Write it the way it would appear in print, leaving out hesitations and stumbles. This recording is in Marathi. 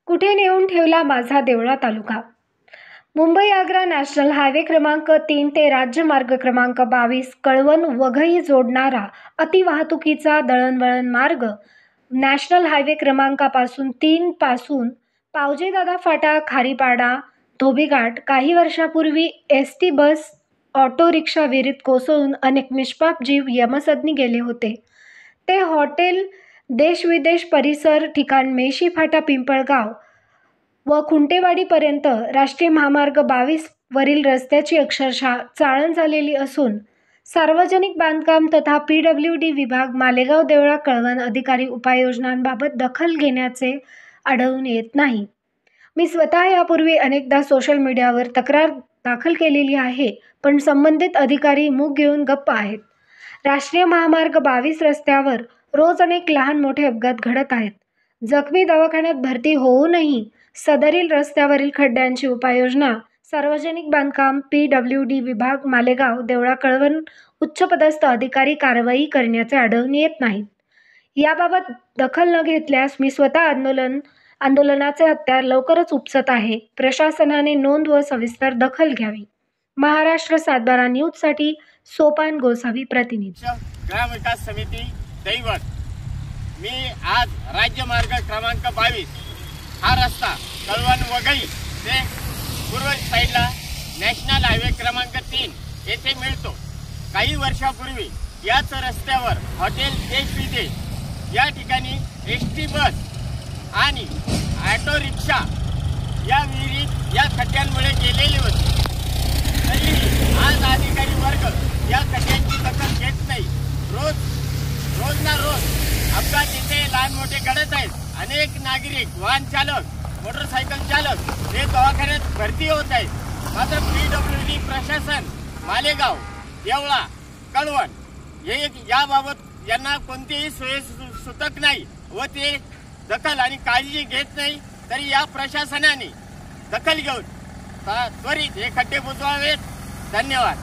कुठे नेऊन ठेवला माझा देवळा तालुका? मुंबई आग्रा नॅशनल हायवे क्रमांक 3 ते राज्यमार्ग क्रमांक 22 कळवण वघई जोडणारा अतिवाहतुकीचा दळणवळण मार्ग नॅशनल हायवे क्रमांकापासून 3 पासून पावजेदादा फाटा, खारीपाडा, धोबीघाट काही वर्षापूर्वी एसटी बस, ऑटो रिक्षा विहिरीत कोसळून अनेक निष्पाप जीव यमसदनी गेले होते. ते हॉटेल, देश-विदेश परिसर ठिकाण मेशी फाटा, पिंपळगाव व खुंटेवाडीपर्यंत राष्ट्रीय महामार्ग 22 वरील रस्त्याची अक्षरशः चाळण झालेली असून सार्वजनिक बांधकाम तथा PWD विभाग, मालेगाव देवळा कळवण अधिकारी उपाययोजनांबाबत दखल घेण्याचे आढळून येत नाही. मी स्वतः यापूर्वी अनेकदा सोशल मीडियावर तक्रार दाखल केलेली आहे, पण संबंधित अधिकारी मूग घेऊन गप्प आहेत. राष्ट्रीय महामार्ग 22 रस्त्यावर रोज अनेक लहान मोठे अपघात घडत आहेत. जखमी दवाखान्यात भरती होऊनही सदरील रस्त्यावरील खड्ड्यांची उपाययोजना सार्वजनिक बांधकाम PWD विभाग, मालेगाव देवळा कळवण उच्चपदस्थ अधिकारी कारवाई करण्याचे आढळून येत नाहीत. याबाबत दखल न घेतल्यास मी स्वतः आंदोलनाचे हत्यार लवकरच उपसत आहे. प्रशासनाने नोंद व सविस्तर दखल घ्यावी. महाराष्ट्र 7/12 न्यूजसाठी सोपान गोसावी, प्रतिनिधी. ग्राम विकास समिती दैवत. मी आज राज्यमार्ग क्रमांक 22 हा रस्ता कळवण वघई ते पूर्व साईडला नॅशनल हायवे क्रमांक 3 येथे मिळतो. काही वर्षापूर्वी याच रस्त्यावर हॉटेल, देश-विदेश या ठिकाणी एसटी बस आणि ऑटो रिक्षा या विहिरीत या खड्ड्यांमुळे गेलेली होती. तरी आज अधिकारी वर्ग या खड्ड्यांची दखल घेत नाही. रोज ना रोज अपघात इथे लहान मोठे घडत आहेत. अनेक नागरिक, वाहन चालक, मोटरसायकल चालक हे दवाखान्यात भरती होत आहेत. मात्र PWD प्रशासन, मालेगाव, देवळा, कळवण हे याबाबत यांना कोणतीही सोय सुतक नाही व ते दखल आणि काळजी घेत नाही. तरी या प्रशासनाने दखल घेऊन त्वरित हे खड्डे बुजवावेत. धन्यवाद.